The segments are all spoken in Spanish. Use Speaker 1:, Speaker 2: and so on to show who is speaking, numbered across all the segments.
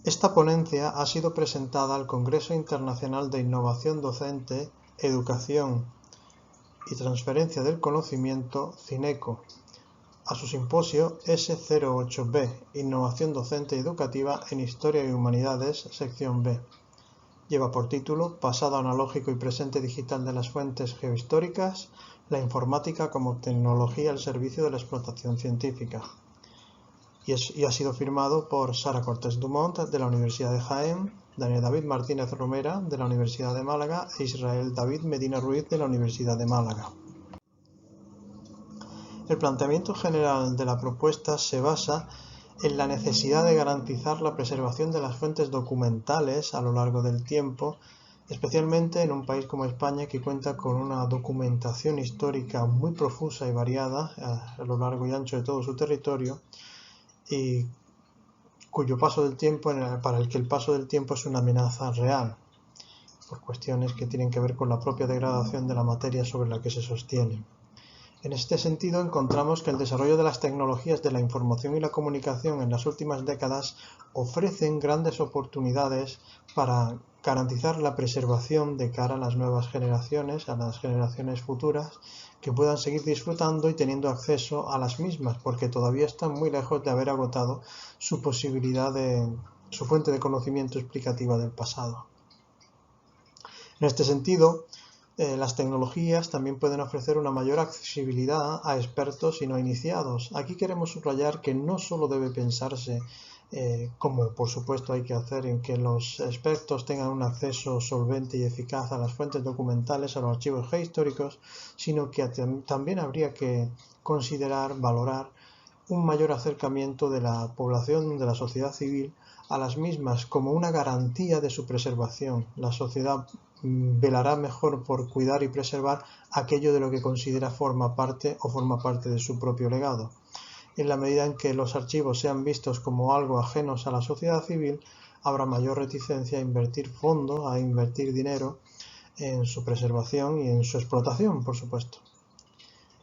Speaker 1: Esta ponencia ha sido presentada al Congreso Internacional de Innovación Docente, Educación y Transferencia del Conocimiento, CINECO, a su simposio S08B, Innovación Docente y Educativa en Historia y Humanidades, sección B. Lleva por título Pasado analógico y presente digital de las fuentes geohistóricas, la informática como tecnología al servicio de la explotación científica. Y ha sido firmado por Sara Cortés Dumont, de la Universidad de Jaén, Daniel David Martínez Romera, de la Universidad de Málaga, e Israel David Medina Ruiz, de la Universidad de Málaga. El planteamiento general de la propuesta se basa en la necesidad de garantizar la preservación de las fuentes documentales a lo largo del tiempo, especialmente en un país como España, que cuenta con una documentación histórica muy profusa y variada a lo largo y ancho de todo su territorio, y cuyo paso del tiempo, para el que el paso del tiempo es una amenaza real, por cuestiones que tienen que ver con la propia degradación de la materia sobre la que se sostiene. En este sentido, encontramos que el desarrollo de las tecnologías de la información y la comunicación en las últimas décadas ofrecen grandes oportunidades para garantizar la preservación de cara a las nuevas generaciones, a las generaciones futuras, que puedan seguir disfrutando y teniendo acceso a las mismas, porque todavía están muy lejos de haber agotado su posibilidad su fuente de conocimiento explicativa del pasado. En este sentido, las tecnologías también pueden ofrecer una mayor accesibilidad a expertos y no iniciados. Aquí queremos subrayar que no solo debe pensarse, como por supuesto hay que hacer, en que los expertos tengan un acceso solvente y eficaz a las fuentes documentales, a los archivos geohistóricos, sino que también habría que considerar, valorar un mayor acercamiento de la población, de la sociedad civil, a las mismas como una garantía de su preservación. La sociedad velará mejor por cuidar y preservar aquello de lo que considera forma parte de su propio legado. En la medida en que los archivos sean vistos como algo ajenos a la sociedad civil, habrá mayor reticencia a invertir fondos, a invertir dinero en su preservación y en su explotación, por supuesto.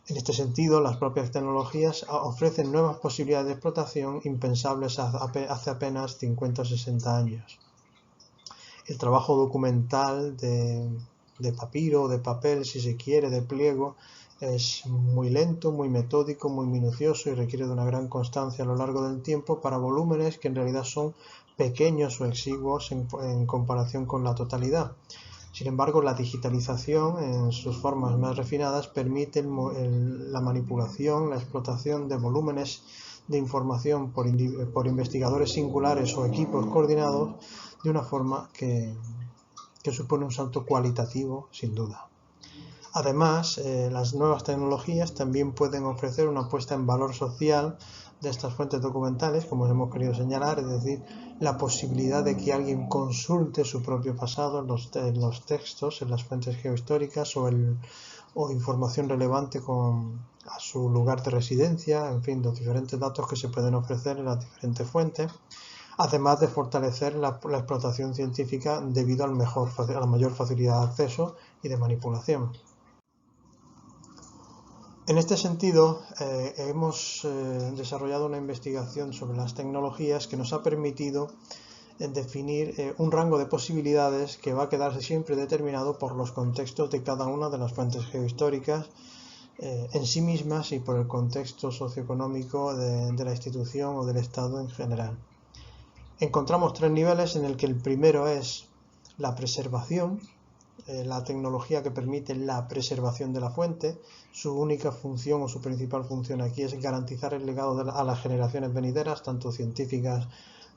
Speaker 1: En este sentido, las propias tecnologías ofrecen nuevas posibilidades de explotación impensables hace apenas 50 o 60 años. El trabajo documental de papiro, de papel, si se quiere, de pliego, es muy lento, muy metódico, muy minucioso y requiere de una gran constancia a lo largo del tiempo para volúmenes que en realidad son pequeños o exiguos en comparación con la totalidad. Sin embargo, la digitalización en sus formas más refinadas permite la manipulación, la explotación de volúmenes de información por investigadores singulares o equipos coordinados de una forma que supone un salto cualitativo, sin duda. Además, las nuevas tecnologías también pueden ofrecer una puesta en valor social de estas fuentes documentales, como hemos querido señalar, es decir, la posibilidad de que alguien consulte su propio pasado en los textos, en las fuentes geohistóricas o información relevante a su lugar de residencia, en fin, los diferentes datos que se pueden ofrecer en las diferentes fuentes, además de fortalecer la explotación científica debido a la mayor facilidad de acceso y de manipulación. En este sentido, hemos desarrollado una investigación sobre las tecnologías que nos ha permitido definir un rango de posibilidades que va a quedarse siempre determinado por los contextos de cada una de las fuentes geohistóricas en sí mismas y por el contexto socioeconómico de la institución o del Estado en general. Encontramos tres niveles en el que el primero es la preservación, la tecnología que permite la preservación de la fuente. Su única función o su principal función aquí es garantizar el legado a las generaciones venideras, tanto científicas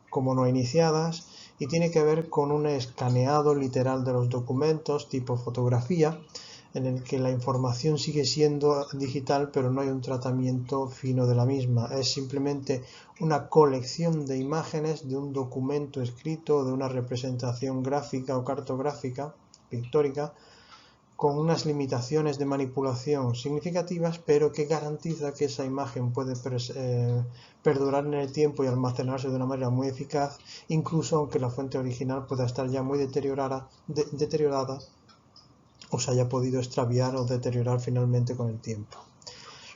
Speaker 1: como no iniciadas, y tiene que ver con un escaneado literal de los documentos tipo fotografía, en el que la información sigue siendo digital, pero no hay un tratamiento fino de la misma. Es simplemente una colección de imágenes de un documento escrito, de una representación gráfica o cartográfica, pictórica, con unas limitaciones de manipulación significativas, pero que garantiza que esa imagen puede perdurar en el tiempo y almacenarse de una manera muy eficaz, incluso aunque la fuente original pueda estar ya muy deteriorada o se haya podido extraviar o deteriorar finalmente con el tiempo.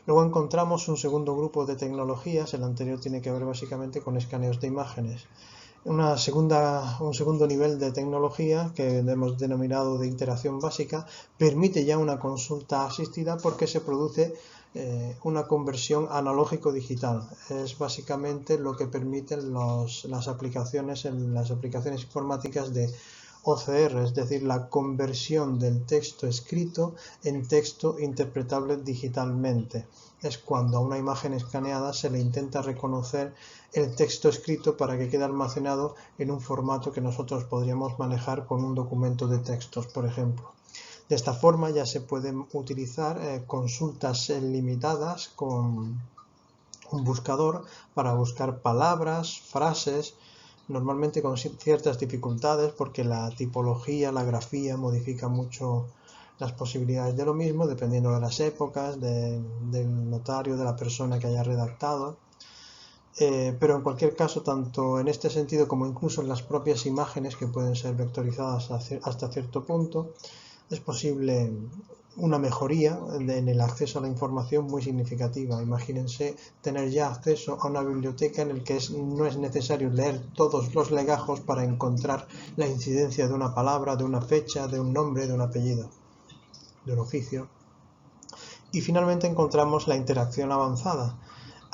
Speaker 1: Luego encontramos un segundo grupo de tecnologías. El anterior tiene que ver básicamente con escaneos de imágenes. Un segundo nivel de tecnología que hemos denominado de interacción básica permite ya una consulta asistida porque se produce una conversión analógico-digital. Es básicamente lo que permiten las aplicaciones informáticas de OCR, es decir, la conversión del texto escrito en texto interpretable digitalmente. Es cuando a una imagen escaneada se le intenta reconocer el texto escrito para que quede almacenado en un formato que nosotros podríamos manejar con un documento de textos, por ejemplo. De esta forma ya se pueden utilizar consultas limitadas con un buscador para buscar palabras, frases, normalmente con ciertas dificultades porque la tipología, la grafía modifica mucho las posibilidades de lo mismo dependiendo de las épocas, del notario, de la persona que haya redactado. Pero en cualquier caso, tanto en este sentido como incluso en las propias imágenes que pueden ser vectorizadas hasta cierto punto, es posible una mejoría en el acceso a la información muy significativa. Imagínense tener ya acceso a una biblioteca en la que no es necesario leer todos los legajos para encontrar la incidencia de una palabra, de una fecha, de un nombre, de un apellido, de un oficio. Y finalmente encontramos la interacción avanzada.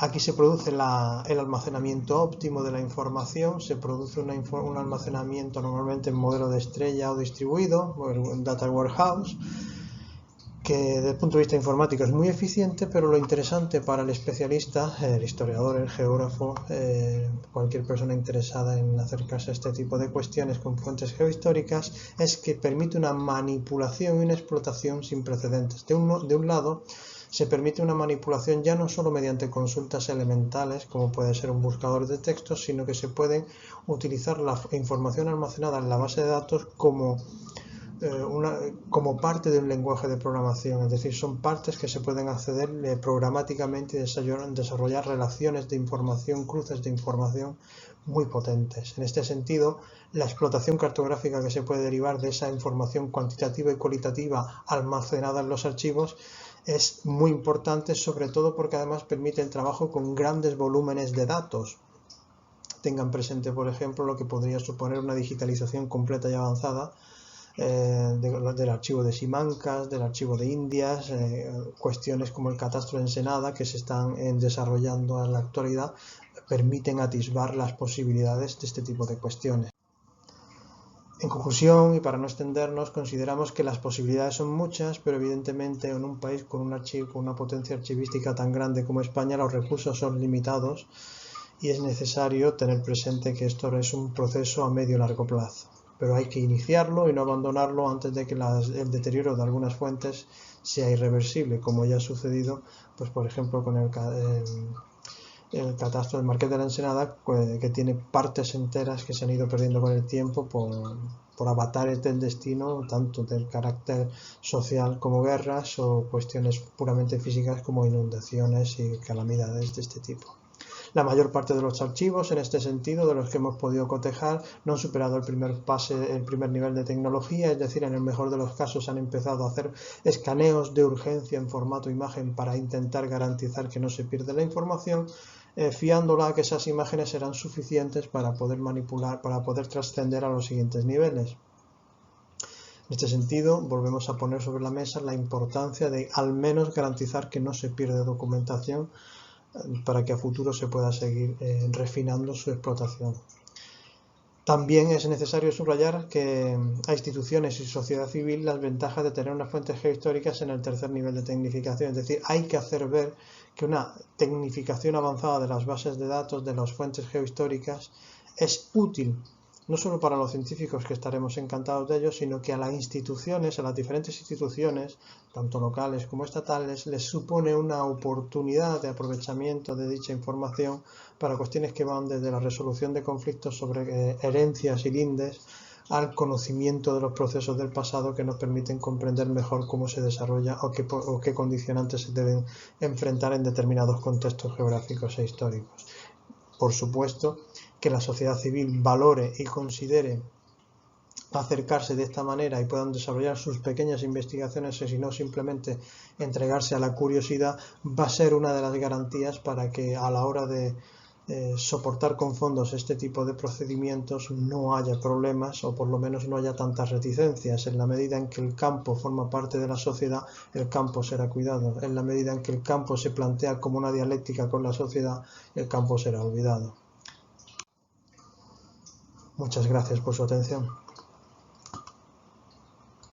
Speaker 1: Aquí se produce el almacenamiento óptimo de la información, se produce un almacenamiento normalmente en modelo de estrella o distribuido, o en data warehouse, que desde el punto de vista informático es muy eficiente, pero lo interesante para el especialista, el historiador, el geógrafo, cualquier persona interesada en acercarse a este tipo de cuestiones con fuentes geohistóricas, es que permite una manipulación y una explotación sin precedentes. De un lado, se permite una manipulación ya no solo mediante consultas elementales, como puede ser un buscador de textos, sino que se pueden utilizar la información almacenada en la base de datos como parte de un lenguaje de programación, es decir, son partes que se pueden acceder programáticamente y desarrollar relaciones de información, cruces de información muy potentes. En este sentido, la explotación cartográfica que se puede derivar de esa información cuantitativa y cualitativa almacenada en los archivos es muy importante, sobre todo porque además permite el trabajo con grandes volúmenes de datos. Tengan presente, por ejemplo, lo que podría suponer una digitalización completa y avanzada del archivo de Simancas, del archivo de Indias, cuestiones como el catastro de Ensenada que se están desarrollando en la actualidad permiten atisbar las posibilidades de este tipo de cuestiones. En conclusión, y para no extendernos, consideramos que las posibilidades son muchas, pero evidentemente en un país con una potencia archivística tan grande como España, los recursos son limitados y es necesario tener presente que esto es un proceso a medio y largo plazo. Pero hay que iniciarlo y no abandonarlo antes de que el deterioro de algunas fuentes sea irreversible, como ya ha sucedido, pues por ejemplo, con el catastro del Marqués de la Ensenada, que tiene partes enteras que se han ido perdiendo con el tiempo por avatares del destino, tanto del carácter social como guerras o cuestiones puramente físicas como inundaciones y calamidades de este tipo. La mayor parte de los archivos, en este sentido, de los que hemos podido cotejar, no han superado el primer nivel de tecnología, es decir, en el mejor de los casos han empezado a hacer escaneos de urgencia en formato imagen para intentar garantizar que no se pierde la información, fiándola a que esas imágenes serán suficientes para poder manipular, para poder trascender a los siguientes niveles. En este sentido, volvemos a poner sobre la mesa la importancia de al menos garantizar que no se pierde documentación para que a futuro se pueda seguir refinando su explotación. También es necesario subrayar que a instituciones y sociedad civil las ventajas de tener unas fuentes geohistóricas en el tercer nivel de tecnificación, es decir, hay que hacer ver que una tecnificación avanzada de las bases de datos de las fuentes geohistóricas es útil no solo para los científicos, que estaremos encantados de ello, sino que a las instituciones, a las diferentes instituciones, tanto locales como estatales, les supone una oportunidad de aprovechamiento de dicha información para cuestiones que van desde la resolución de conflictos sobre herencias y lindes al conocimiento de los procesos del pasado que nos permiten comprender mejor cómo se desarrolla o qué condicionantes se deben enfrentar en determinados contextos geográficos e históricos. Por supuesto, que la sociedad civil valore y considere acercarse de esta manera y puedan desarrollar sus pequeñas investigaciones y no simplemente entregarse a la curiosidad, va a ser una de las garantías para que a la hora de soportar con fondos este tipo de procedimientos no haya problemas o por lo menos no haya tantas reticencias. En la medida en que el campo forma parte de la sociedad, el campo será cuidado. En la medida en que el campo se plantea como una dialéctica con la sociedad, el campo será olvidado. Muchas gracias por su atención.